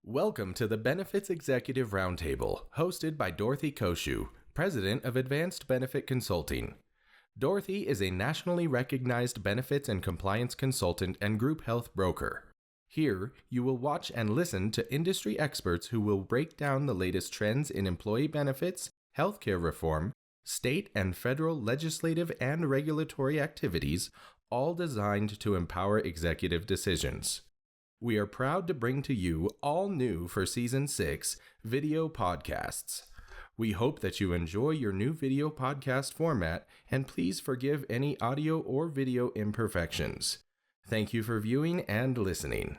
Welcome to the Benefits Executive Roundtable, hosted by Dorothy Cociu, President of Advanced Benefit Consulting. Dorothy is a nationally recognized benefits and compliance consultant and group health broker. Here, you will watch and listen to industry experts who will break down the latest trends in employee benefits, healthcare reform, state and federal legislative and regulatory activities, all designed to empower executive decisions. We are proud to bring to you all new for Season 6 video podcasts. We hope that you enjoy your new video podcast format, and please forgive any audio or video imperfections. Thank you for viewing and listening.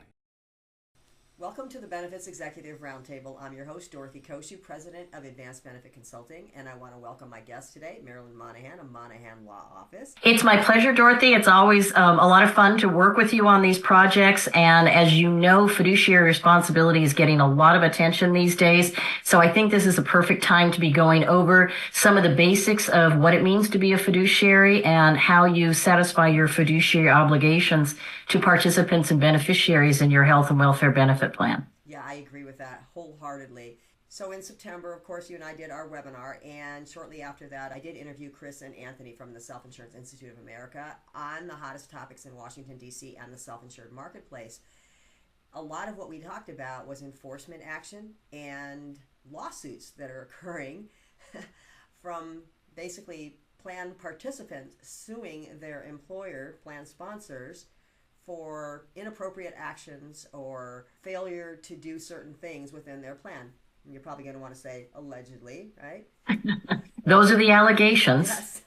Welcome to the Benefits Executive Roundtable. I'm your host, Dorothy Cociu, President of Advanced Benefit Consulting, and I want to welcome my guest today, Marilyn Monahan of Monahan Law Office. It's my pleasure, Dorothy. It's always a lot of fun to work with you on these projects, and as you know, fiduciary responsibility is getting a lot of attention these days, so I think this is a perfect time to be going over some of the basics of what it means to be a fiduciary and how you satisfy your fiduciary obligations to participants and beneficiaries in your health and welfare benefit plan. Yeah, I agree with that wholeheartedly. So in September, of course, you and I did our webinar, and shortly after that, I did interview Chris and Anthony from the Self-Insurance Institute of America on the hottest topics in Washington, D.C. and the self-insured marketplace. A lot of what we talked about was enforcement action and lawsuits that are occurring from basically plan participants suing their employer, plan sponsors, for inappropriate actions or failure to do certain things within their plan. And you're probably going to want to say allegedly, right? Those are the allegations. Yes,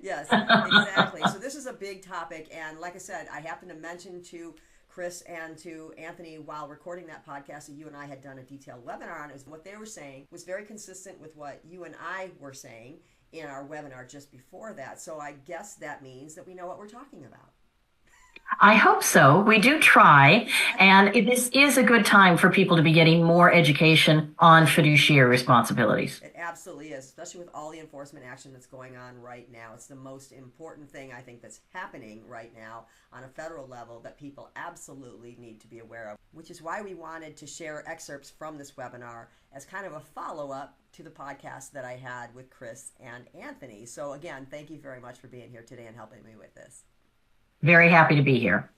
yes, exactly. So this is a big topic. And like I said, I happened to mention to Chris and to Anthony while recording that podcast that you and I had done a detailed webinar on, is what they were saying was very consistent with what you and I were saying in our webinar just before that. So I guess that means that we know what we're talking about. I hope so. We do try, and this is a good time for people to be getting more education on fiduciary responsibilities. It absolutely is, especially with all the enforcement action that's going on right now. It's the most important thing, I think, that's happening right now on a federal level that people absolutely need to be aware of, which is why we wanted to share excerpts from this webinar as kind of a follow-up to the podcast that I had with Chris and Anthony. So again, thank you very much for being here today and helping me with this. Very happy to be here.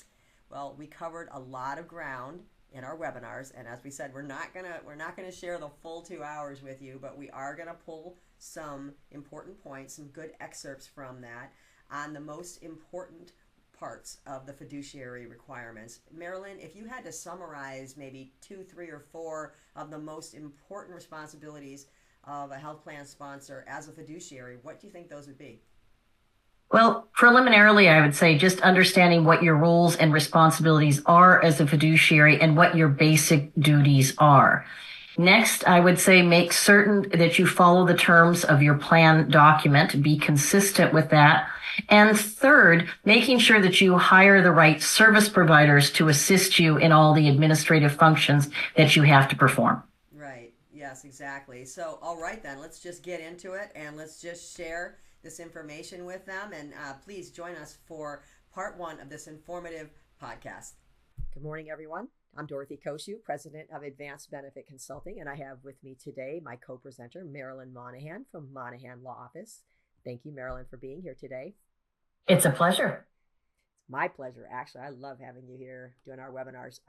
Well, we covered a lot of ground in our webinars, and as we said, we're not gonna share the full 2 hours with you, but we are gonna pull some important points, some good excerpts from that on the most important parts of the fiduciary requirements. Marilyn, if you had to summarize maybe 2, 3, or 4 of the most important responsibilities of a health plan sponsor as a fiduciary, what do you think those would be? Well, preliminarily, I would say just understanding what your roles and responsibilities are as a fiduciary and what your basic duties are. Next, I would say make certain that you follow the terms of your plan document, be consistent with that. And third, making sure that you hire the right service providers to assist you in all the administrative functions that you have to perform. Right. Yes, exactly. So, all right then, let's just get into it and let's just share this information with them, and please join us for part 1 of this informative podcast. Good morning, everyone. I'm Dorothy Cociu, President of Advanced Benefit Consulting, and I have with me today my co-presenter, Marilyn Monahan from Monahan Law Office. Thank you, Marilyn, for being here today. It's a pleasure. It's my pleasure, actually. I love having you here doing our webinars.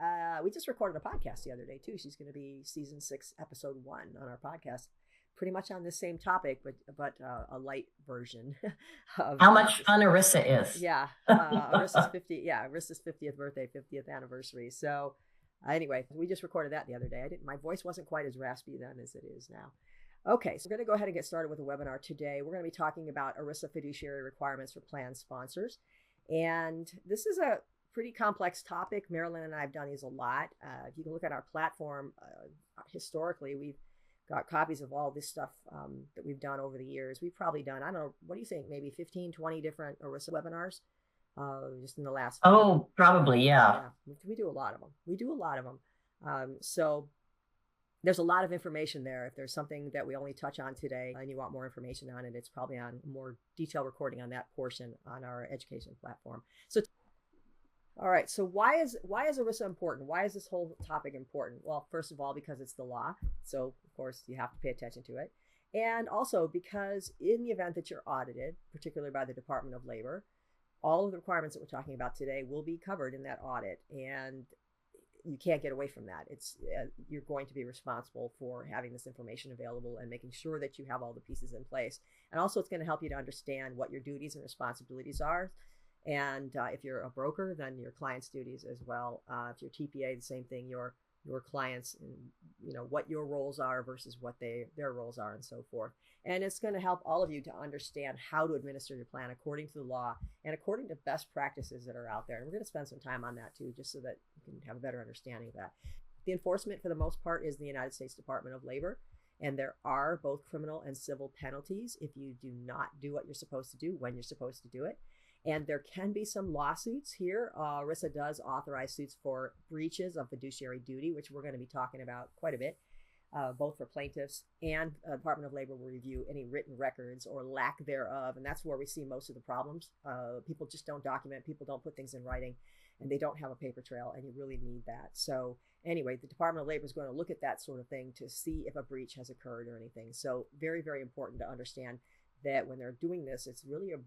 We just recorded a podcast the other day, too. She's going to be Season 6, Episode 1 on our podcast. Pretty much on the same topic, but a light version. Of how much fun ERISA is. Yeah, ERISA's 50th birthday, 50th anniversary. So anyway, we just recorded that the other day. My voice wasn't quite as raspy then as it is now. Okay, so we're going to go ahead and get started with the webinar today. We're going to be talking about ERISA Fiduciary Requirements for plan sponsors. And this is a pretty complex topic. Marilyn and I have done these a lot. If you can look at our platform, historically, we've got copies of all this stuff that we've done over the years. We've probably done, I don't know, what do you think, maybe 15, 20 different ERISA webinars just in the last Oh, probably, yeah. We do a lot of them. So there's a lot of information there. If there's something that we only touch on today and you want more information on it, it's probably on more detailed recording on that portion on our education platform. So All right. So why is ERISA important? Why is this whole topic important? Well, first of all, because it's the law. So of course you have to pay attention to it. And also because in the event that you're audited, particularly by the Department of Labor, all of the requirements that we're talking about today will be covered in that audit. And you can't get away from that. It's you're going to be responsible for having this information available and making sure that you have all the pieces in place. And also it's going to help you to understand what your duties and responsibilities are. And if you're a broker, then your client's duties as well. If you're TPA, the same thing. Your clients, and what your roles are versus what their roles are, and so forth. And it's going to help all of you to understand how to administer your plan according to the law and according to best practices that are out there. And we're going to spend some time on that too, just so that you can have a better understanding of that. The enforcement, for the most part, is the United States Department of Labor. And there are both criminal and civil penalties if you do not do what you're supposed to do when you're supposed to do it. And there can be some lawsuits here. ERISA does authorize suits for breaches of fiduciary duty, which we're going to be talking about quite a bit, both for plaintiffs, and Department of Labor will review any written records or lack thereof. And that's where we see most of the problems. People just don't document, people don't put things in writing, and they don't have a paper trail, and you really need that. So anyway, the Department of Labor is going to look at that sort of thing to see if a breach has occurred or anything. So very, very important to understand that when they're doing this, it's really a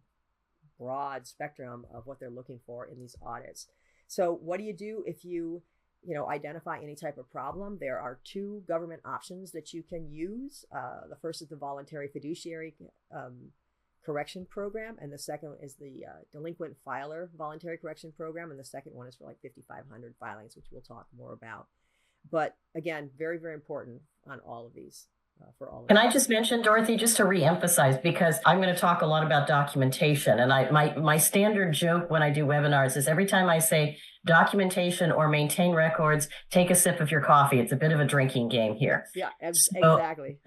broad spectrum of what they're looking for in these audits. So what do you do if you identify any type of problem? There are two government options that you can use. The first is the voluntary fiduciary correction program, and the second is the delinquent filer voluntary correction program, and the second one is for like 5,500 filings, which we'll talk more about. But again, very, very important on all of these. Can I just mention, Dorothy, just to reemphasize, because I'm going to talk a lot about documentation, and my standard joke when I do webinars is every time I say documentation or maintain records, take a sip of your coffee. It's a bit of a drinking game here. Yeah, exactly.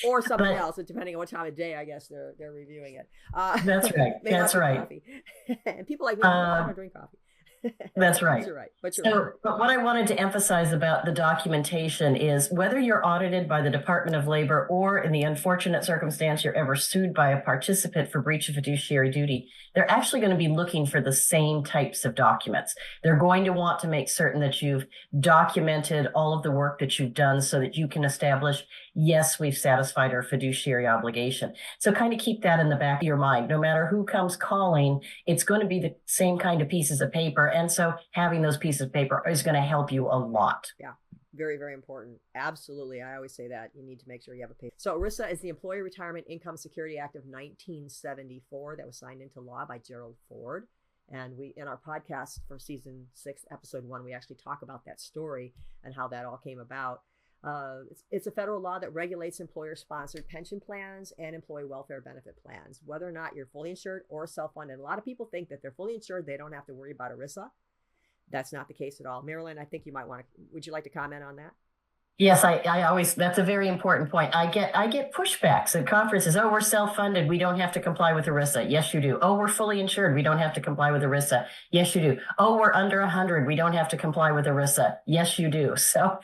Or something else, depending on what time of day, I guess they're reviewing it. That's right. That's right. And people like me don't drink coffee. That's right. You're right. But what I wanted to emphasize about the documentation is whether you're audited by the Department of Labor or in the unfortunate circumstance you're ever sued by a participant for breach of fiduciary duty, they're actually going to be looking for the same types of documents. They're going to want to make certain that you've documented all of the work that you've done so that you can establish, yes, we've satisfied our fiduciary obligation. So kind of keep that in the back of your mind. No matter who comes calling, it's going to be the same kind of pieces of paper. And so having those pieces of paper is going to help you a lot. Yeah, very, very important. Absolutely. I always say that you need to make sure you have a paper. So ERISA is the Employee Retirement Income Security Act of 1974 that was signed into law by Gerald Ford. And we, in our podcast for season 6, episode 1, we actually talk about that story and how that all came about. It's a federal law that regulates employer-sponsored pension plans and employee welfare benefit plans, whether or not you're fully insured or self-funded. A lot of people think that they're fully insured, they don't have to worry about ERISA. That's not the case at all. Marilyn, I think you might want to, would you like to comment on that? Yes, I always, that's a very important point. I get pushbacks at conferences. Oh, we're self-funded. We don't have to comply with ERISA. Yes, you do. Oh, we're fully insured. We don't have to comply with ERISA. Yes, you do. Oh, we're under 100. We don't have to comply with ERISA. Yes, you do. So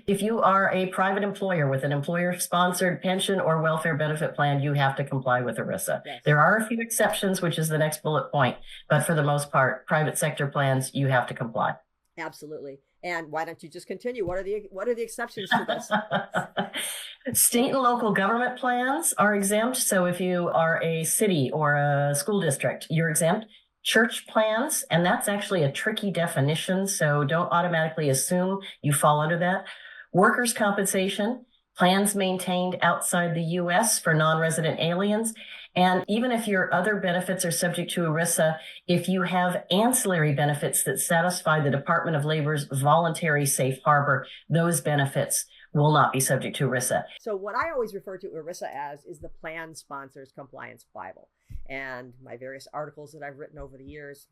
if you are a private employer with an employer-sponsored pension or welfare benefit plan, you have to comply with ERISA. Yes. There are a few exceptions, which is the next bullet point. But for the most part, private sector plans, you have to comply. Absolutely. And why don't you just continue? What are the exceptions to this? State and local government plans are exempt. So if you are a city or a school district, you're exempt. Church plans, and that's actually a tricky definition, so don't automatically assume you fall under that. Workers' compensation, plans maintained outside the U.S. for non-resident aliens. And even if your other benefits are subject to ERISA, if you have ancillary benefits that satisfy the Department of Labor's voluntary safe harbor, those benefits will not be subject to ERISA. So what I always refer to ERISA as is the Plan Sponsors Compliance Bible. And my various articles that I've written over the years,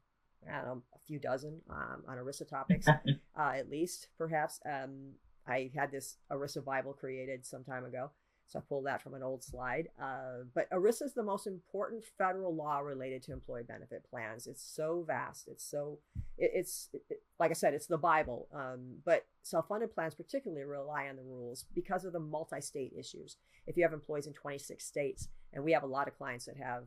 I don't know, a few dozen on ERISA topics, at least, perhaps. I had this ERISA Bible created some time ago. So I pulled that from an old slide. But ERISA is the most important federal law related to employee benefit plans. It's so vast. It's like I said, it's the Bible. But self-funded plans particularly rely on the rules because of the multi-state issues. If you have employees in 26 states, and we have a lot of clients that have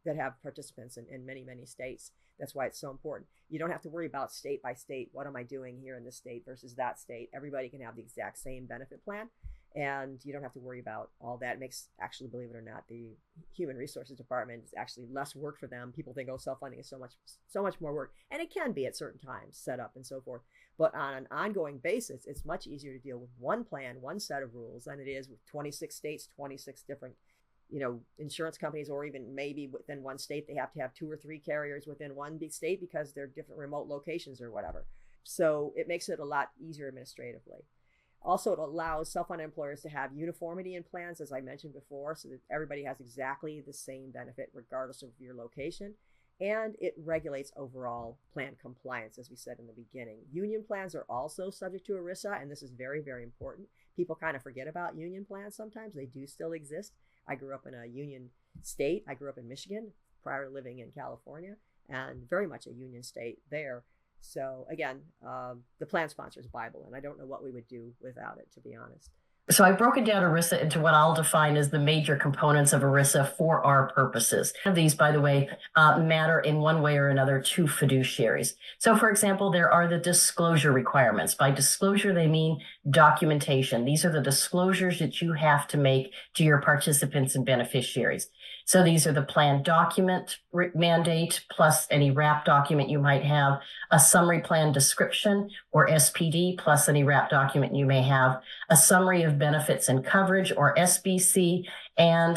that have participants in many, many states. That's why it's so important. You don't have to worry about state by state. What am I doing here in this state versus that state? Everybody can have the exact same benefit plan, and you don't have to worry about all that. It makes, actually, believe it or not, the Human Resources Department is actually less work for them. People think, oh, self-funding is so much more work, and it can be at certain times, set up and so forth. But on an ongoing basis, it's much easier to deal with one plan, one set of rules, than it is with 26 states, 26 different insurance companies, or even maybe within one state, they have to have 2 or 3 carriers within one big state because they're different remote locations or whatever. So it makes it a lot easier administratively. Also, it allows self-funded employers to have uniformity in plans, as I mentioned before, so that everybody has exactly the same benefit regardless of your location. And it regulates overall plan compliance, as we said in the beginning. Union plans are also subject to ERISA, and this is very, very important. People kind of forget about union plans sometimes. They do still exist. I grew up in a union state. I grew up in Michigan prior to living in California, and very much a union state there. So again, the plan sponsor is Bible, and I don't know what we would do without it, to be honest. So I've broken down ERISA into what I'll define as the major components of ERISA for our purposes. These, by the way, matter in one way or another to fiduciaries. So, for example, there are the disclosure requirements. By disclosure, they mean documentation. These are the disclosures that you have to make to your participants and beneficiaries. So these are the plan document mandate, plus any wrap document you might have, a summary plan description, or SPD, plus any wrap document you may have, a summary of benefits and coverage, or SBC, and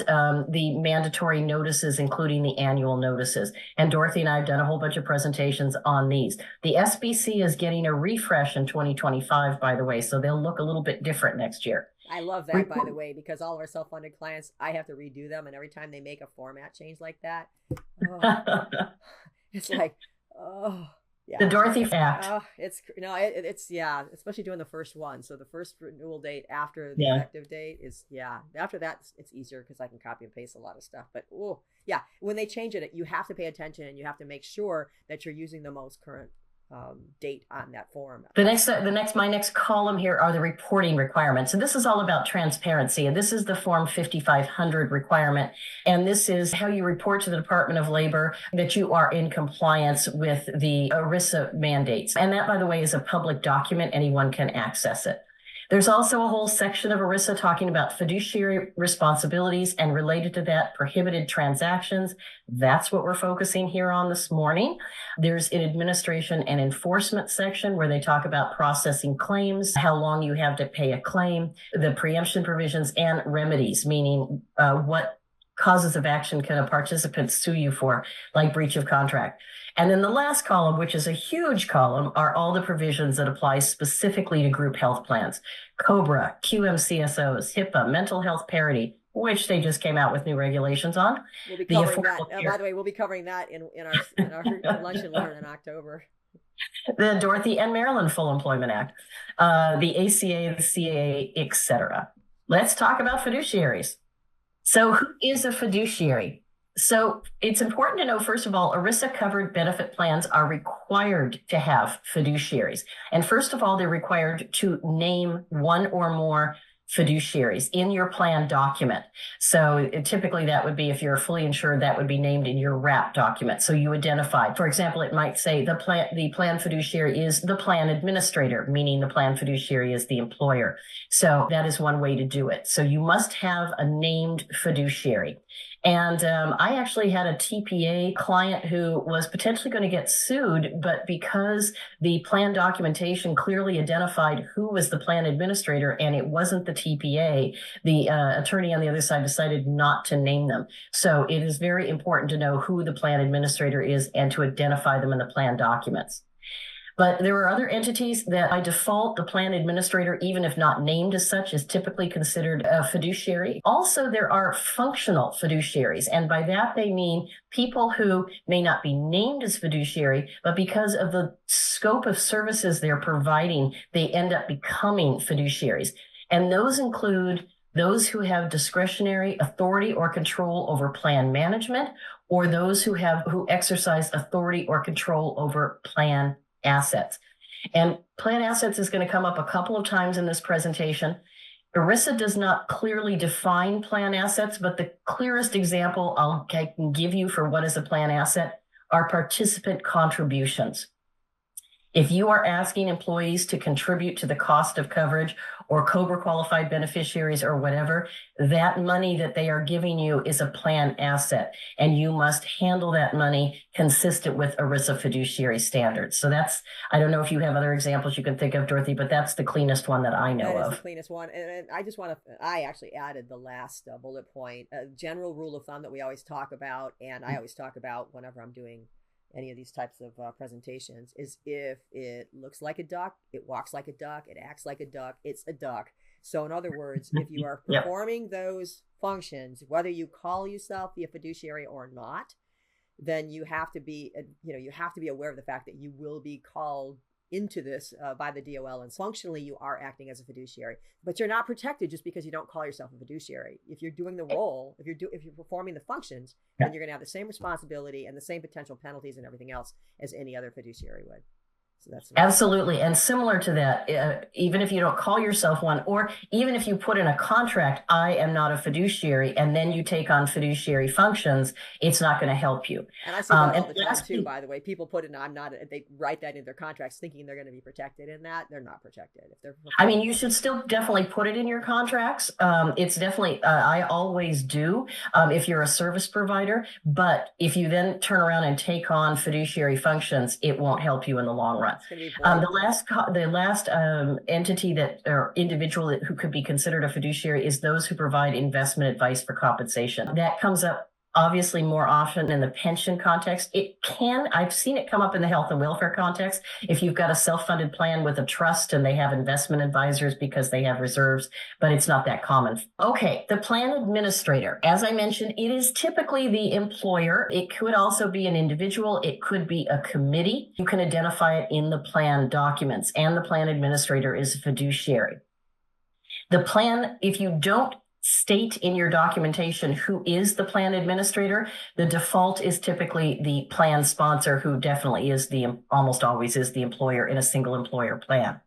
the mandatory notices, including the annual notices. And Dorothy and I have done a whole bunch of presentations on these. The SBC is getting a refresh in 2025, by the way, so they'll look a little bit different next year. I love that, by the way, because all our self-funded clients, I have to redo them. And every time they make a format change like that, it's like, oh, yeah. The Dorothy fact. It's especially doing the first one. So the first renewal date after the effective date is, after that, it's easier because I can copy and paste a lot of stuff. But, when they change it, you have to pay attention and you have to make sure that you're using the most current date on that form. My next column here are the reporting requirements. And this is all about transparency. And this is the Form 5500 requirement. And this is how you report to the Department of Labor that you are in compliance with the ERISA mandates. And that, by the way, is a public document. Anyone can access it. There's also a whole section of ERISA talking about fiduciary responsibilities and related to that, prohibited transactions. That's what we're focusing here on this morning. There's an administration and enforcement section where they talk about processing claims, how long you have to pay a claim, the preemption provisions, and remedies, meaning what causes of action can a participant sue you for, like breach of contract. And then the last column, which is a huge column, are all the provisions that apply specifically to group health plans. COBRA, QMCSOs, HIPAA, mental health parity, which they just came out with new regulations on. We'll be covering that. By the way, we'll be covering that in our Lunch and Learn in October. The Dorothy and Marilyn Full Employment Act, the ACA, the CAA, etc. Let's talk about fiduciaries. So who is a fiduciary? So it's important to know, first of all, ERISA covered benefit plans are required to have fiduciaries. And first of all, they're required to name one or more fiduciaries in your plan document. So typically that would be, if you're fully insured, that would be named in your wrap document. So you identify, for example, it might say the plan fiduciary is the plan administrator, meaning the plan fiduciary is the employer. So that is one way to do it. So you must have a named fiduciary. And I actually had a TPA client who was potentially going to get sued, but because the plan documentation clearly identified who was the plan administrator and it wasn't the TPA, the attorney on the other side decided not to name them. So it is very important to know who the plan administrator is and to identify them in the plan documents. But there are other entities that by default, the plan administrator, even if not named as such, is typically considered a fiduciary. Also, there are functional fiduciaries. And by that, they mean people who may not be named as fiduciary, but because of the scope of services they're providing, they end up becoming fiduciaries. And those include those who have discretionary authority or control over plan management, or those who exercise authority or control over plan assets. And plan assets is going to come up a couple of times in this presentation. ERISA does not clearly define plan assets, but the clearest example I can give you for what is a plan asset are participant contributions. If you are asking employees to contribute to the cost of coverage or COBRA qualified beneficiaries or whatever, that money that they are giving you is a plan asset, and you must handle that money consistent with ERISA fiduciary standards. So that's, I don't know if you have other examples you can think of, Dorothy, but that's the cleanest one that I know of. That is the cleanest one. And I just want to, I actually added the last bullet point, a general rule of thumb that we always talk about, and I always talk about whenever I'm doing any of these types of presentations, is if it looks like a duck, it walks like a duck, it acts like a duck, it's a duck. So in other words, if you are performing those functions, whether you call yourself the fiduciary or not, then you have to be, you have to be aware of the fact that you will be called into this by the DOL, and functionally you are acting as a fiduciary, but you're not protected just because you don't call yourself a fiduciary. If you're doing the role, if you're performing the functions, then you're going to have the same responsibility and the same potential penalties and everything else as any other fiduciary would. So that's absolutely. And similar to that, even if you don't call yourself one, or even if you put in a contract, I am not a fiduciary, and then you take on fiduciary functions, it's not going to help you. And I see that all the time too, by the way. People put in, I'm not, they write that in their contracts thinking they're going to be protected in that. They're not protected. If they're I mean, you should still definitely put it in your contracts. It's definitely, I always do, if you're a service provider, but if you then turn around and take on fiduciary functions, it won't help you in the long run. The last entity that or individual who could be considered a fiduciary is those who provide investment advice for compensation. That comes up obviously more often in the pension context. I've seen it come up in the health and welfare context. If you've got a self-funded plan with a trust and they have investment advisors because they have reserves, but it's not that common. Okay, the plan administrator, as I mentioned, it is typically the employer. It could also be an individual. It could be a committee. You can identify it in the plan documents, and the plan administrator is a fiduciary. The plan, if you don't state in your documentation who is the plan administrator, the default is typically the plan sponsor, who definitely is almost always is the employer in a single employer plan.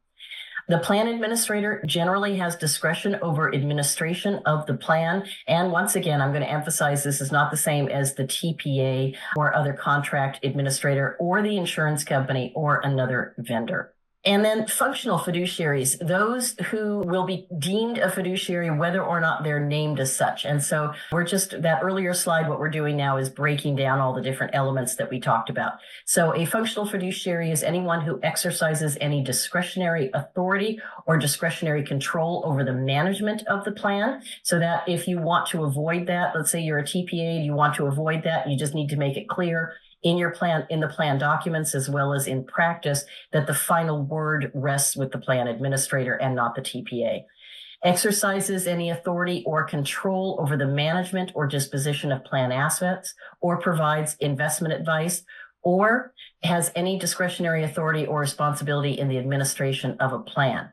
The plan administrator generally has discretion over administration of the plan. And once again, I'm going to emphasize this is not the same as the TPA or other contract administrator or the insurance company or another vendor. And then functional fiduciaries, those who will be deemed a fiduciary whether or not they're named as such. And so that earlier slide, what we're doing now is breaking down all the different elements that we talked about. So a functional fiduciary is anyone who exercises any discretionary authority or discretionary control over the management of the plan. So that if you want to avoid that, let's say you're a TPA and you want to avoid that, you just need to make it clear in the plan documents, as well as in practice, that the final word rests with the plan administrator and not the TPA. Exercises any authority or control over the management or disposition of plan assets, or provides investment advice, or has any discretionary authority or responsibility in the administration of a plan.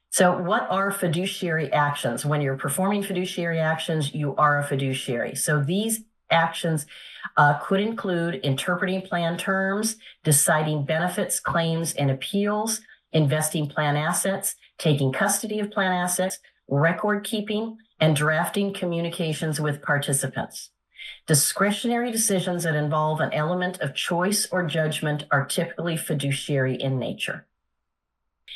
So what are fiduciary actions? When you're performing fiduciary actions, you are a fiduciary. So these actions could include interpreting plan terms, deciding benefits, claims, and appeals, investing plan assets, taking custody of plan assets, record keeping, and drafting communications with participants. Discretionary decisions that involve an element of choice or judgment are typically fiduciary in nature.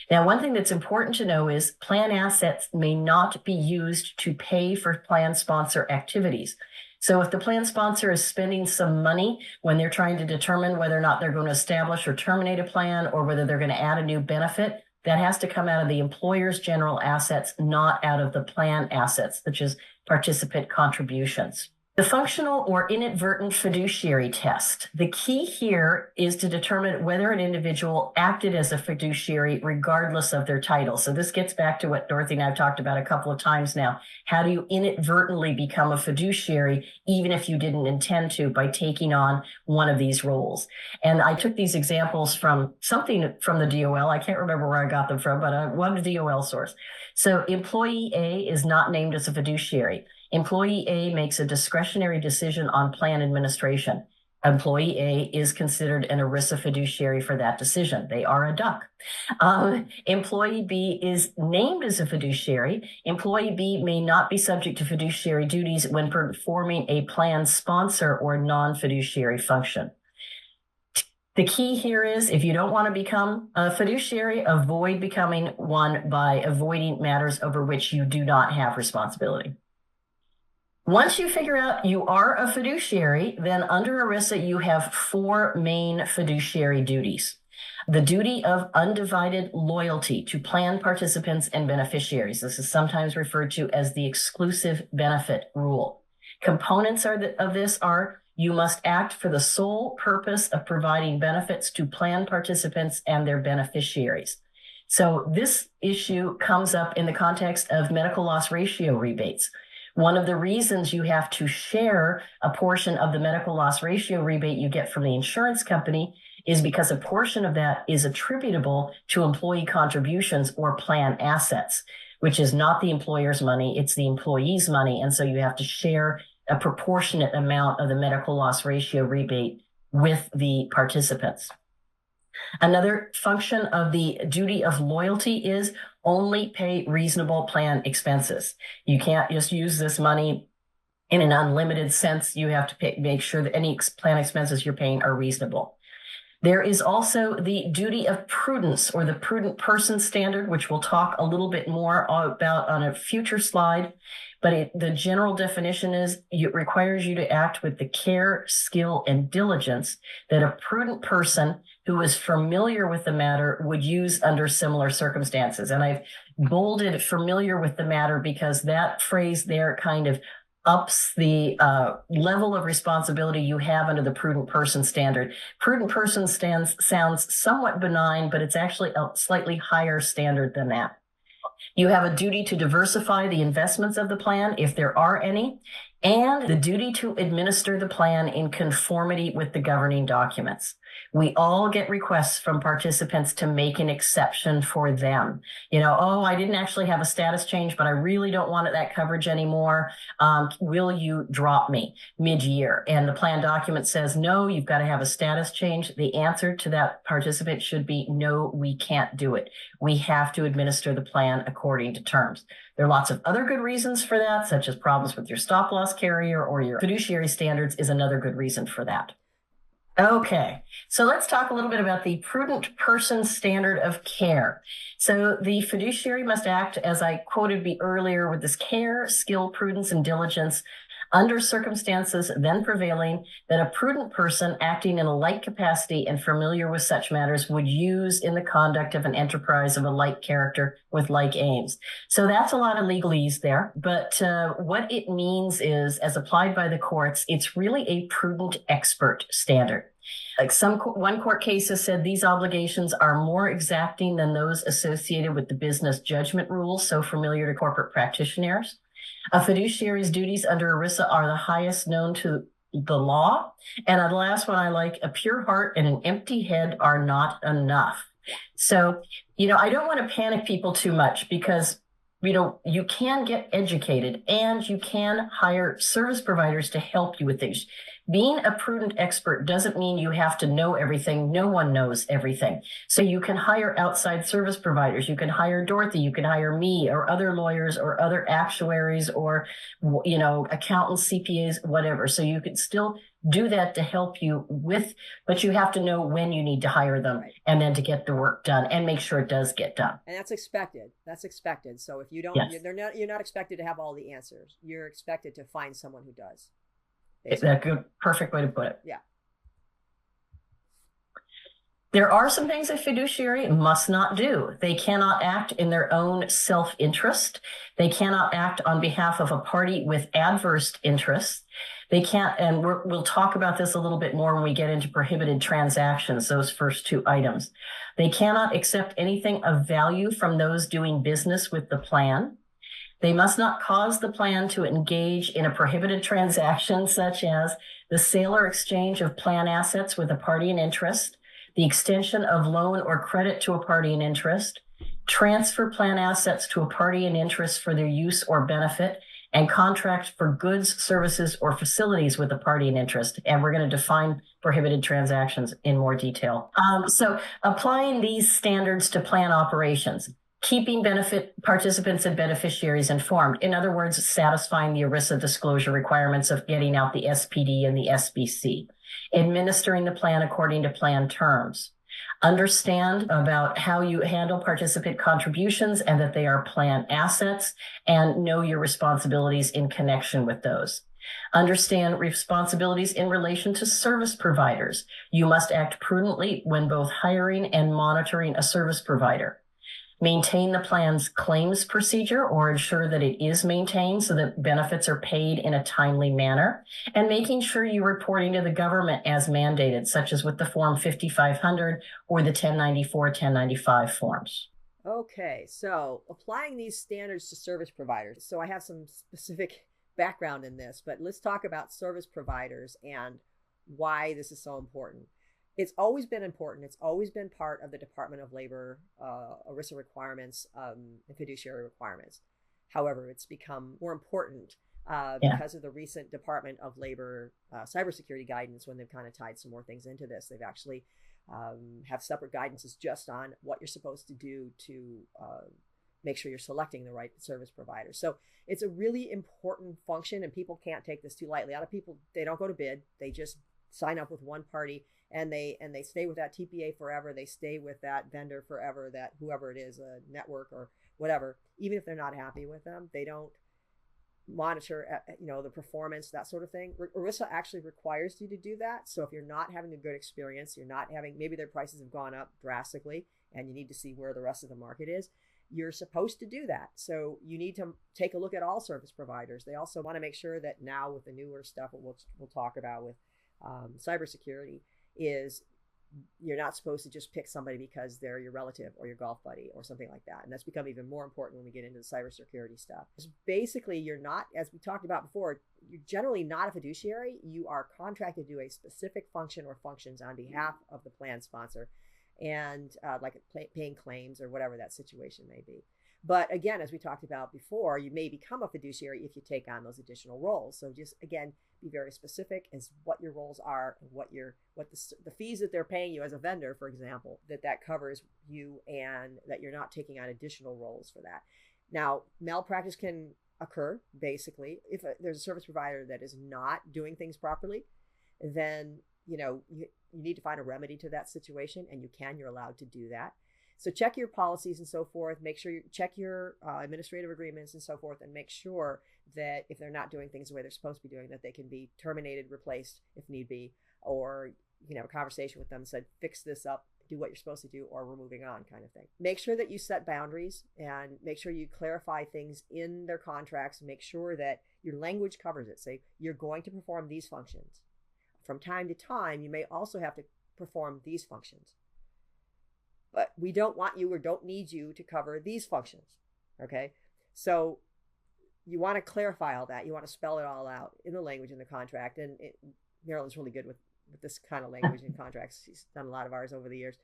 Now, one thing that's important to know is plan assets may not be used to pay for plan sponsor activities. So if the plan sponsor is spending some money when they're trying to determine whether or not they're going to establish or terminate a plan, or whether they're going to add a new benefit, that has to come out of the employer's general assets, not out of the plan assets, which is participant contributions. The functional or inadvertent fiduciary test. The key here is to determine whether an individual acted as a fiduciary regardless of their title. So this gets back to what Dorothy and I have talked about a couple of times now. How do you inadvertently become a fiduciary, even if you didn't intend to, by taking on one of these roles? And I took these examples from something from the DOL. I can't remember where I got them from, but one DOL source. So employee A is not named as a fiduciary. Employee A makes a discretionary decision on plan administration. Employee A is considered an ERISA fiduciary for that decision. They are a duck. Employee B is named as a fiduciary. Employee B may not be subject to fiduciary duties when performing a plan sponsor or non-fiduciary function. The key here is if you don't want to become a fiduciary, avoid becoming one by avoiding matters over which you do not have responsibility. Once you figure out you are a fiduciary, then under ERISA, you have 4 main fiduciary duties. The duty of undivided loyalty to plan participants and beneficiaries. This is sometimes referred to as the exclusive benefit rule. Components of this are you must act for the sole purpose of providing benefits to plan participants and their beneficiaries. So this issue comes up in the context of medical loss ratio rebates. One of the reasons you have to share a portion of the medical loss ratio rebate you get from the insurance company is because a portion of that is attributable to employee contributions or plan assets, which is not the employer's money, it's the employee's money. And so you have to share a proportionate amount of the medical loss ratio rebate with the participants. Another function of the duty of loyalty is only pay reasonable plan expenses. You can't just use this money in an unlimited sense. You have to make sure that any plan expenses you're paying are reasonable. There is also the duty of prudence, or the prudent person standard, which we'll talk a little bit more about on a future slide. But the general definition is it requires you to act with the care, skill, and diligence that a prudent person who is familiar with the matter would use under similar circumstances. And I've bolded familiar with the matter because that phrase there kind of ups the level of responsibility you have under the prudent person standard. Prudent person sounds somewhat benign, but it's actually a slightly higher standard than that. You have a duty to diversify the investments of the plan, if there are any, and the duty to administer the plan in conformity with the governing documents. We all get requests from participants to make an exception for them. Oh, I didn't actually have a status change, but I really don't want that coverage anymore. Will you drop me mid-year? And the plan document says, no, you've got to have a status change. The answer to that participant should be, no, we can't do it. We have to administer the plan according to terms. There are lots of other good reasons for that, such as problems with your stop loss carrier or your fiduciary standards is another good reason for that. Okay, so let's talk a little bit about the prudent person standard of care. So the fiduciary must act, as I quoted earlier, with this care, skill, prudence, and diligence under circumstances then prevailing that a prudent person acting in a like capacity and familiar with such matters would use in the conduct of an enterprise of a like character with like aims. So that's a lot of legalese there, but what it means is, as applied by the courts, it's really a prudent expert standard. Like one court case has said these obligations are more exacting than those associated with the business judgment rules, so familiar to corporate practitioners. A fiduciary's duties under ERISA are the highest known to the law. And the last one I like, a pure heart and an empty head are not enough. So, I don't want to panic people too much because, you can get educated and you can hire service providers to help you with things. Being a prudent expert doesn't mean you have to know everything. No one knows everything. So you can hire outside service providers. You can hire Dorothy. You can hire me or other lawyers or other actuaries or, accountants, CPAs, whatever. So you can still do that to help you with, but you have to know when you need to hire them, right, and then to get the work done and make sure it does get done. And that's expected. So if you don't, yes, you're not expected to have all the answers. You're expected to find someone who does. It's a good, perfect way to put it. Yeah. There are some things a fiduciary must not do. They cannot act in their own self-interest. They cannot act on behalf of a party with adverse interests. They can't, and we'll talk about this a little bit more when we get into prohibited transactions, those first 2 items. They cannot accept anything of value from those doing business with the plan. They must not cause the plan to engage in a prohibited transaction, such as the sale or exchange of plan assets with a party in interest, the extension of loan or credit to a party in interest, transfer plan assets to a party in interest for their use or benefit, and contract for goods, services, or facilities with the party in interest. And we're going to define prohibited transactions in more detail. So applying these standards to plan operations, keeping benefit participants and beneficiaries informed. In other words, satisfying the ERISA disclosure requirements of getting out the SPD and the SBC, administering the plan according to plan terms. Understand about how you handle participant contributions and that they are plan assets, and know your responsibilities in connection with those. Understand responsibilities in relation to service providers. You must act prudently when both hiring and monitoring a service provider. Maintain the plan's claims procedure or ensure that it is maintained so that benefits are paid in a timely manner, and making sure you're reporting to the government as mandated, such as with the Form 5500 or the 1094, 1095 forms. Okay, so applying these standards to service providers. So I have some specific background in this, but let's talk about service providers and why this is so important. It's always been important. It's always been part of the Department of Labor ERISA requirements and fiduciary requirements. However, it's become more important because of the recent Department of Labor cybersecurity guidance, when they've kind of tied some more things into this. They've actually have separate guidances just on what you're supposed to do to make sure you're selecting the right service provider. So it's a really important function, and people can't take this too lightly. A lot of people, they don't go to bid. They just sign up with one party, and they stay with that TPA forever. They stay with that vendor forever, that whoever it is, a network or whatever. Even if they're not happy with them, they don't monitor, the performance, that sort of thing. ERISA actually requires you to do that. So if you're not having a good experience, you're not having, maybe their prices have gone up drastically, and you need to see where the rest of the market is, you're supposed to do that. So you need to take a look at all service providers. They also want to make sure that now with the newer stuff, what we'll talk about with cybersecurity, is you're not supposed to just pick somebody because they're your relative or your golf buddy or something like that. And that's become even more important when we get into the cybersecurity stuff. Basically, you're not, as we talked about before, you're generally not a fiduciary. You are contracted to do a specific function or functions on behalf of the plan sponsor, and like paying claims or whatever that situation may be. But again, as we talked about before, you may become a fiduciary if you take on those additional roles. So just, again, be very specific as what your roles are, and what the fees that they're paying you as a vendor, for example, that covers you, and that you're not taking on additional roles for that. Now, malpractice can occur, basically. If there's a service provider that is not doing things properly, then you need to find a remedy to that situation, and you're allowed to do that. So check your policies and so forth. Make sure you check your administrative agreements and so forth, and make sure that if they're not doing things the way they're supposed to be doing, that they can be terminated, replaced if need be, or a conversation with them said, fix this up, do what you're supposed to do, or we're moving on, kind of thing. Make sure that you set boundaries, and make sure you clarify things in their contracts, and make sure that your language covers it. Say, you're going to perform these functions. From time to time, you may also have to perform these functions. But we don't want you or don't need you to cover these functions, okay? So you want to clarify all that. You want to spell it all out in the language in the contract. And Marilyn's really good with this kind of language in contracts. She's done a lot of ours over the years.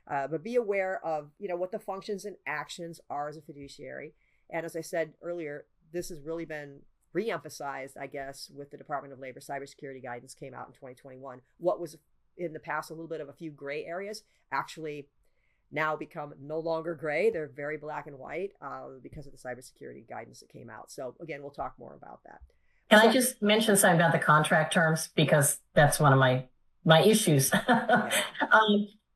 But be aware of, what the functions and actions are as a fiduciary. And as I said earlier, this has really been re-emphasized, I guess, with the Department of Labor cybersecurity guidance came out in 2021. What was in the past a little bit of a few gray areas actually now become no longer gray. They're very black and white because of the cybersecurity guidance that came out. So again, we'll talk more about that. Can I just mention something about the contract terms, because that's one of my issues.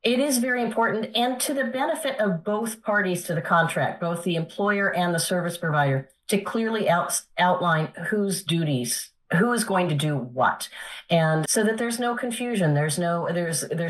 It is very important, and to the benefit of both parties to the contract, both the employer and the service provider, to clearly outline whose duties, who is going to do what, and so that there's no confusion. There's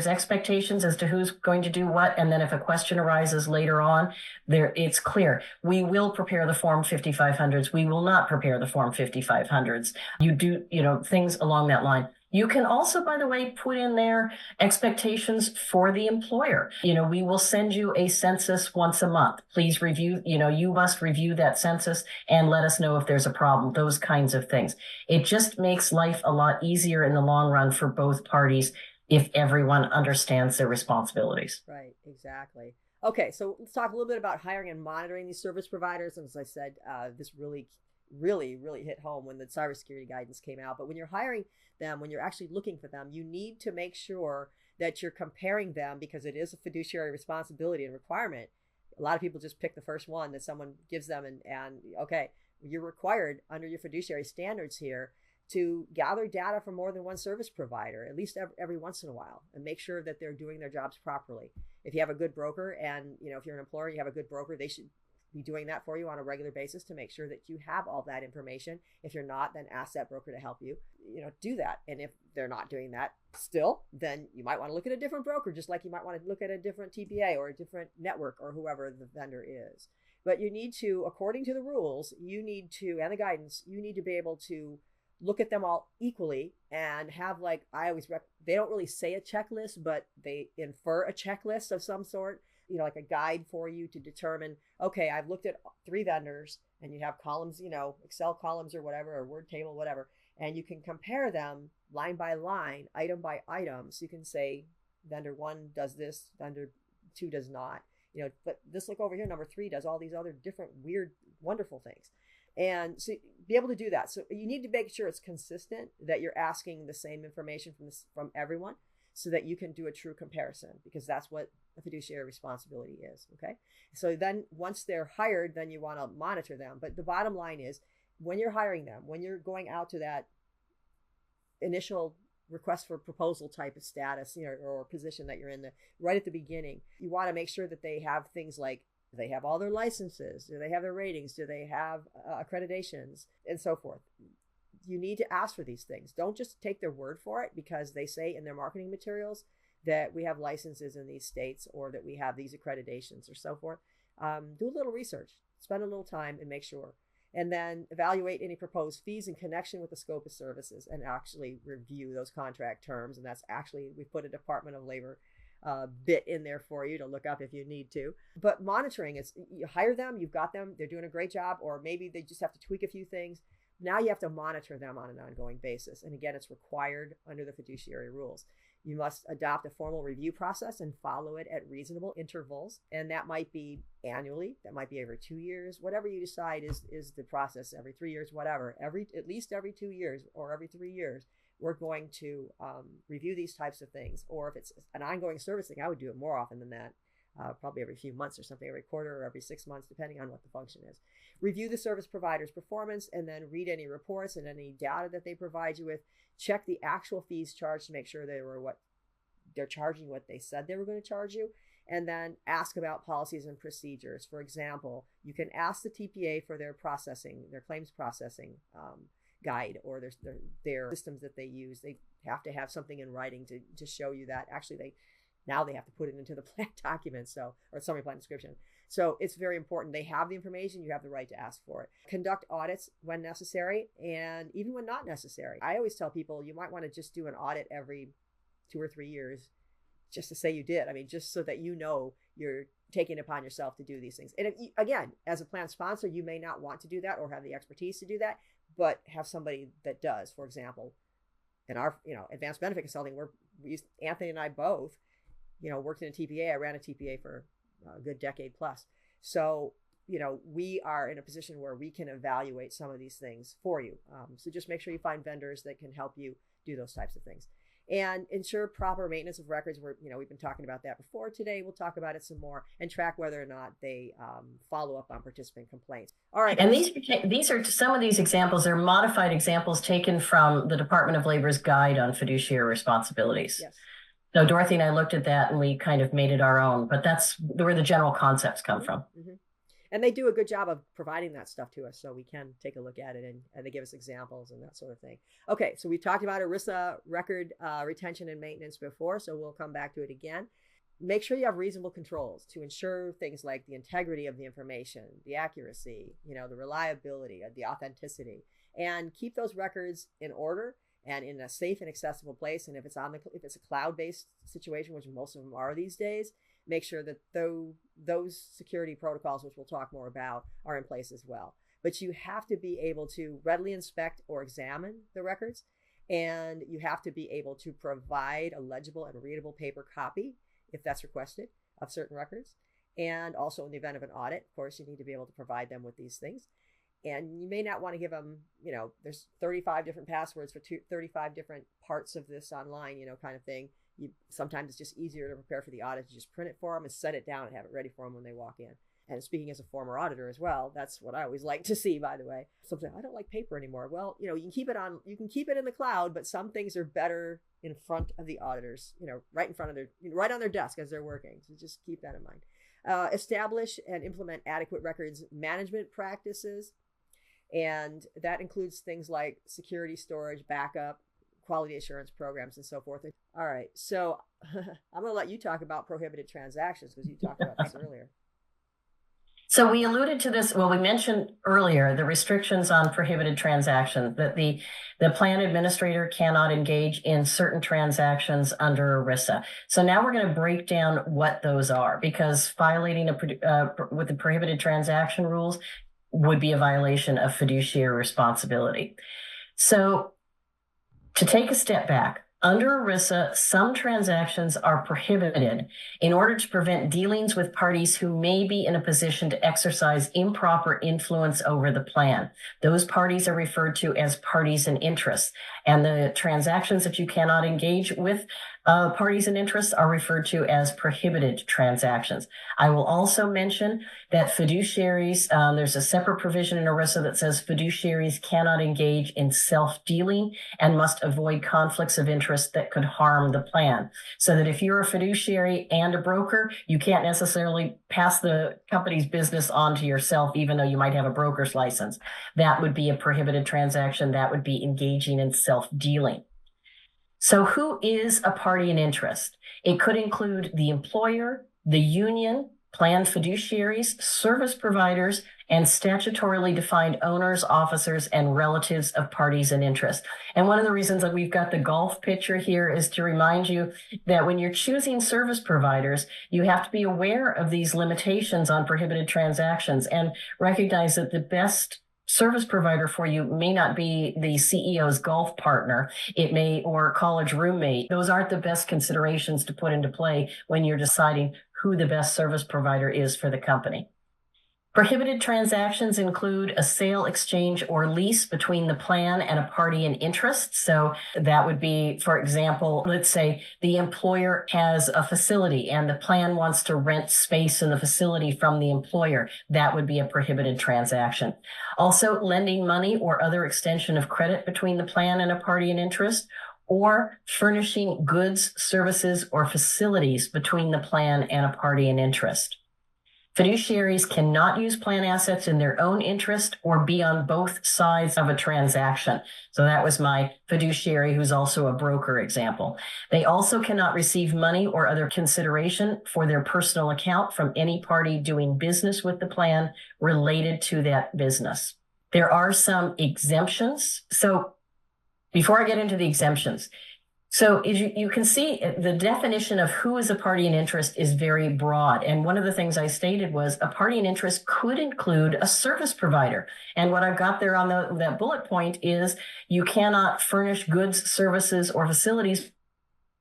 expectations as to who's going to do what, and then if a question arises later on, it's clear. We will prepare the Form 5500s. We will not prepare the Form 5500s. You do, things along that line. You can also, by the way, put in there expectations for the employer. We will send you a census once a month. Please review, you must review that census and let us know if there's a problem, those kinds of things. It just makes life a lot easier in the long run for both parties if everyone understands their responsibilities. Right, exactly. Okay, so let's talk a little bit about hiring and monitoring these service providers. And as I said, this really really, really hit home when the cybersecurity guidance came out. But when you're hiring them, when you're actually looking for them, you need to make sure that you're comparing them, because it is a fiduciary responsibility and requirement. A lot of people just pick the first one that someone gives them, and okay, you're required under your fiduciary standards here to gather data from more than one service provider, at least every once in a while, and make sure that they're doing their jobs properly. If you have a good broker, and if you're an employer, you have a good broker, they should be doing that for you on a regular basis to make sure that you have all that information. If you're not, then ask that broker to help you, do that. And if they're not doing that still, then you might want to look at a different broker, just like you might want to look at a different TPA or a different network or whoever the vendor is. But you need to, according to the rules, and the guidance, you need to be able to look at them all equally and have, like, they don't really say a checklist, but they infer a checklist of some sort, like a guide for you to determine, okay, I've looked at 3 vendors, and you have columns, Excel columns or whatever, or Word table, whatever, and you can compare them line by line, item by item. So you can say vendor 1 does this, vendor 2 does not, but this, look over here, number 3 does all these other different weird, wonderful things. And so be able to do that. So you need to make sure it's consistent, that you're asking the same information from everyone, so that you can do a true comparison, because that's what a fiduciary responsibility is. Okay. So then once they're hired, then you want to monitor them. But the bottom line is, when you're hiring them, when you're going out to that initial request for proposal type of status, or position that you're in, right at the beginning, you want to make sure that they have things like, do they have all their licenses? Do they have their ratings? Do they have accreditations, and so forth? You need to ask for these things. Don't just take their word for it because they say in their marketing materials that we have licenses in these states, or that we have these accreditations, or so forth. Do a little research, spend a little time, and make sure. And then evaluate any proposed fees in connection with the scope of services, and actually review those contract terms. And that's actually, we put a Department of Labor bit in there for you to look up if you need to. But monitoring is, you hire them, you've got them, they're doing a great job, or maybe they just have to tweak a few things. Now you have to monitor them on an ongoing basis. And again, it's required under the fiduciary rules. You must adopt a formal review process and follow it at reasonable intervals. And that might be annually, that might be every 2 years, whatever you decide is the process, every 3 years, whatever, at least every 2 years or every 3 years. We're going to review these types of things. Or if it's an ongoing service thing, I would do it more often than that, probably every few months or something, every quarter or every 6 months, depending on what the function is. Review the service provider's performance, and then read any reports and any data that they provide you with. Check the actual fees charged to make sure they're charging what they said they were going to charge you. And then ask about policies and procedures. For example, you can ask the TPA for their claims processing guide, or their systems that they use. They have to have something in writing to show you that. Actually, now they have to put it into the plan document, or summary plan description. So it's very important. They have the information. You have the right to ask for it. Conduct audits when necessary, and even when not necessary. I always tell people you might want to just do an audit every 2 or 3 years, just to say you did. I mean, just so that you're taking it upon yourself to do these things. And again, as a plan sponsor, you may not want to do that or have the expertise to do that, but have somebody that does. For example, in our advanced benefit consulting, Anthony and I both worked in a TPA. I ran a TPA for a good decade plus. So, we are in a position where we can evaluate some of these things for you. So just make sure you find vendors that can help you do those types of things. And ensure proper maintenance of records. We've been talking about that before. Today, we'll talk about it some more, and track whether or not they follow up on participant complaints. All right. And these are some of these examples. They're modified examples taken from the Department of Labor's Guide on Fiduciary Responsibilities. Yes. So Dorothy and I looked at that, and we kind of made it our own, but that's where the general concepts come from. Mm-hmm. And they do a good job of providing that stuff to us, so we can take a look at it, and they give us examples and that sort of thing. Okay, so we've talked about ERISA record retention and maintenance before, so we'll come back to it again. Make sure you have reasonable controls to ensure things like the integrity of the information, the accuracy, the reliability, the authenticity, and keep those records in order and in a safe and accessible place. And if it's a cloud-based situation, which most of them are these days, make sure that those security protocols, which we'll talk more about, are in place as well. But you have to be able to readily inspect or examine the records, and you have to be able to provide a legible and readable paper copy, if that's requested, of certain records. And also in the event of an audit, of course, you need to be able to provide them with these things. And you may not want to give them, there's 35 different passwords for 35 different parts of this online, kind of thing. Sometimes it's just easier to prepare for the audit to just print it for them and set it down and have it ready for them when they walk in. And speaking as a former auditor as well, that's what I always like to see, by the way. Something, I don't like paper anymore. Well, you can keep it in the cloud, but some things are better in front of the auditors, right in front of right on their desk as they're working. So just keep that in mind. Establish and implement adequate records management practices. And that includes things like security storage, backup, quality assurance programs, and so forth. All right. So I'm going to let you talk about prohibited transactions because you talked about this earlier. So we alluded to this, we mentioned earlier the restrictions on prohibited transactions, that the plan administrator cannot engage in certain transactions under ERISA. So now we're going to break down what those are, because violating with the prohibited transaction rules would be a violation of fiduciary responsibility. So to take a step back, under ERISA, some transactions are prohibited in order to prevent dealings with parties who may be in a position to exercise improper influence over the plan. Those parties are referred to as parties in interest, and the transactions that you cannot engage with parties in interest are referred to as prohibited transactions. I will also mention that fiduciaries, there's a separate provision in ERISA that says fiduciaries cannot engage in self-dealing and must avoid conflicts of interest that could harm the plan. So that if you're a fiduciary and a broker, you can't necessarily pass the company's business on to yourself, even though you might have a broker's license. That would be a prohibited transaction. That would be engaging in self-dealing. So who is a party in interest? It could include the employer, the union, planned fiduciaries, service providers, and statutorily defined owners, officers, and relatives of parties in interest. And one of the reasons that we've got the golf picture here is to remind you that when you're choosing service providers, you have to be aware of these limitations on prohibited transactions and recognize that the best service provider for you may not be the CEO's golf partner. It may, or college roommate. Those aren't the best considerations to put into play when you're deciding who the best service provider is for the company. Prohibited transactions include a sale, exchange, or lease between the plan and a party in interest. So that would be, for example, let's say the employer has a facility and the plan wants to rent space in the facility from the employer. That would be a prohibited transaction. Also, lending money or other extension of credit between the plan and a party in interest, or furnishing goods, services, or facilities between the plan and a party in interest. Fiduciaries cannot use plan assets in their own interest or be on both sides of a transaction. So that was my fiduciary, who's also a broker example. They also cannot receive money or other consideration for their personal account from any party doing business with the plan related to that business. There are some exemptions. So before I get into the exemptions, so as you can see, the definition of who is a party in interest is very broad. And one of the things I stated was a party in interest could include a service provider. And what I've got there on that bullet point is you cannot furnish goods, services, or facilities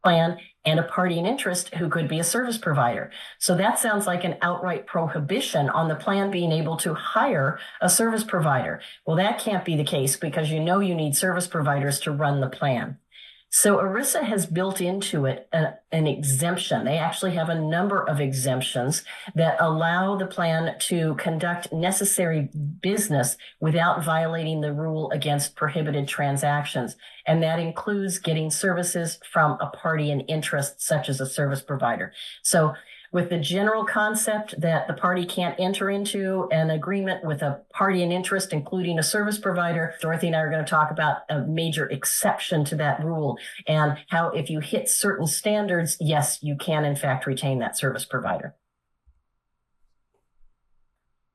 plan and a party in interest who could be a service provider. So that sounds like an outright prohibition on the plan being able to hire a service provider. Well, that can't be the case because you need service providers to run the plan. So ERISA has built into it an exemption. They actually have a number of exemptions that allow the plan to conduct necessary business without violating the rule against prohibited transactions. And that includes getting services from a party in interest, such as a service provider. So with the general concept that the party can't enter into an agreement with a party in interest, including a service provider, Dorothy and I are going to talk about a major exception to that rule and how if you hit certain standards, yes, you can in fact retain that service provider.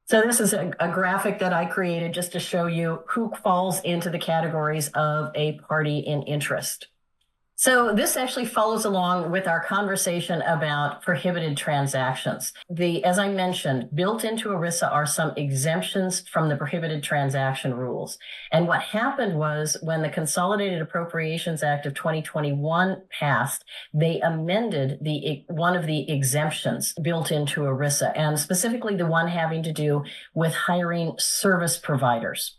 So this is a graphic that I created just to show you who falls into the categories of a party in interest. So this actually follows along with our conversation about prohibited transactions. As I mentioned, built into ERISA are some exemptions from the prohibited transaction rules. And what happened was when the Consolidated Appropriations Act of 2021 passed, they amended one of the exemptions built into ERISA, and specifically the one having to do with hiring service providers.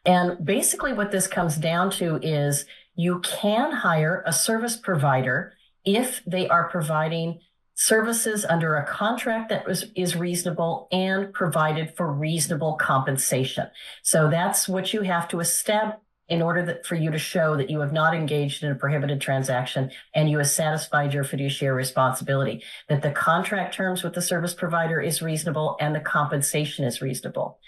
And basically what this comes down to is you can hire a service provider if they are providing services under a contract that is reasonable and provided for reasonable compensation. So that's what you have to establish in order for you to show that you have not engaged in a prohibited transaction and you have satisfied your fiduciary responsibility, that the contract terms with the service provider is reasonable and the compensation is reasonable.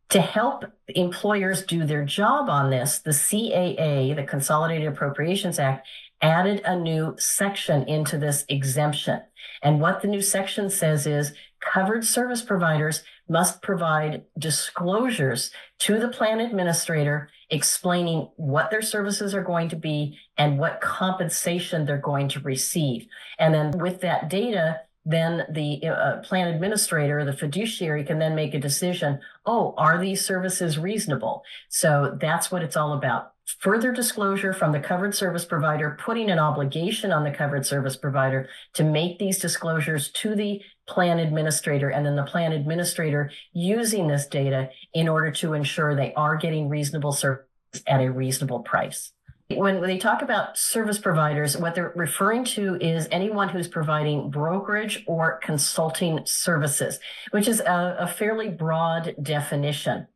To help employers do their job on this, the CAA, the Consolidated Appropriations Act, added a new section into this exemption. And what the new section says is covered service providers must provide disclosures to the plan administrator explaining what their services are going to be and what compensation they're going to receive. And then with that data, then the plan administrator, the fiduciary, can then make a decision, are these services reasonable? So that's what it's all about. Further disclosure from the covered service provider, putting an obligation on the covered service provider to make these disclosures to the plan administrator, and then the plan administrator using this data in order to ensure they are getting reasonable service at a reasonable price. When they talk about service providers, what they're referring to is anyone who's providing brokerage or consulting services, which is a fairly broad definition.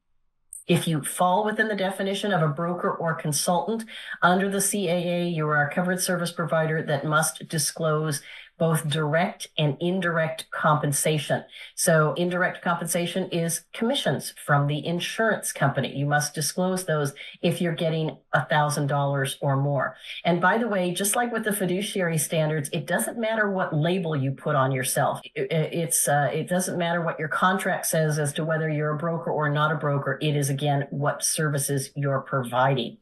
If you fall within the definition of a broker or consultant under the CAA, you are a covered service provider that must disclose both direct and indirect compensation. So indirect compensation is commissions from the insurance company. You must disclose those if you're getting $1,000 or more. And by the way, just like with the fiduciary standards, it doesn't matter what label you put on yourself. It doesn't matter what your contract says as to whether you're a broker or not a broker. It is, again, what services you're providing.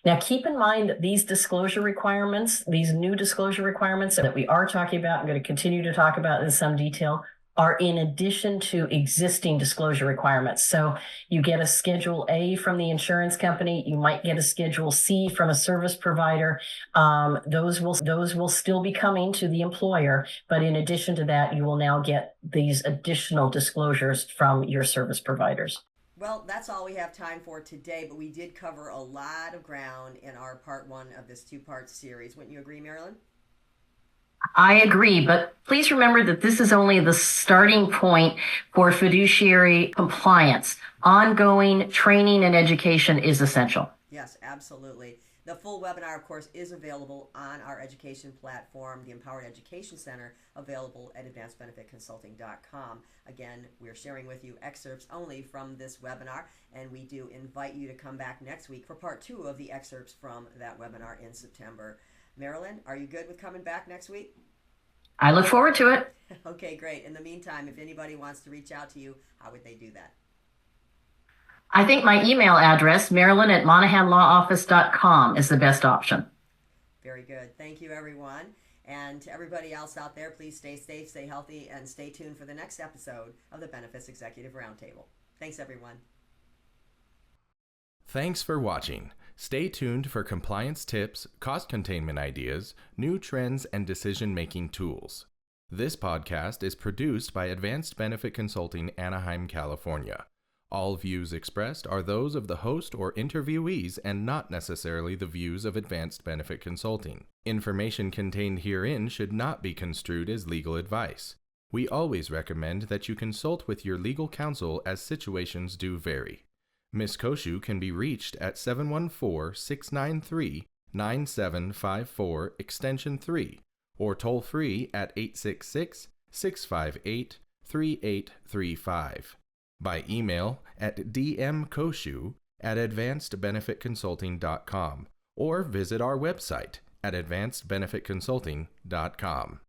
Now, keep in mind that these disclosure requirements, these new disclosure requirements that we are talking about, I'm going to continue to talk about in some detail, are in addition to existing disclosure requirements. So you get a Schedule A from the insurance company. You might get a Schedule C from a service provider. Those will still be coming to the employer. But in addition to that, you will now get these additional disclosures from your service providers. Well, that's all we have time for today, but we did cover a lot of ground in our part one of this two-part series. Wouldn't you agree, Marilyn? I agree, but please remember that this is only the starting point for fiduciary compliance. Ongoing training and education is essential. Yes, absolutely. The full webinar, of course, is available on our education platform, the Empowered Education Center, available at advancedbenefitconsulting.com. Again, we're sharing with you excerpts only from this webinar, and we do invite you to come back next week for part two of the excerpts from that webinar in September. Marilyn, are you good with coming back next week? I look forward to it. Okay, great. In the meantime, if anybody wants to reach out to you, how would they do that? I think my email address, marilyn@monahanlawoffice.com, is the best option. Very good. Thank you, everyone. And to everybody else out there, please stay safe, stay healthy, and stay tuned for the next episode of the Benefits Executive Roundtable. Thanks, everyone. Thanks for watching. Stay tuned for compliance tips, cost containment ideas, new trends, and decision-making tools. This podcast is produced by Advanced Benefit Consulting, Anaheim, California. All views expressed are those of the host or interviewees and not necessarily the views of Advanced Benefit Consulting. Information contained herein should not be construed as legal advice. We always recommend that you consult with your legal counsel as situations do vary. Ms. Cociu can be reached at 714-693-9754 extension 3 or toll free at 866-658-3835. By email at dmcociu@advancedbenefitconsulting.com or visit our website at advancedbenefitconsulting.com.